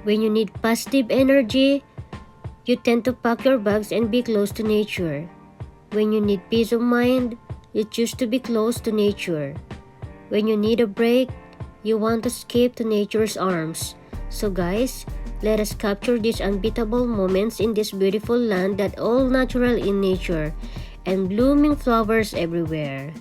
When you need positive energy, you tend to pack your bags and be close to nature. When you need peace of mind, you choose to be close to nature. When you need a break, you want to escape to nature's arms. So guys, let us capture these unbeatable moments in this beautiful land that all natural in nature and blooming flowers everywhere.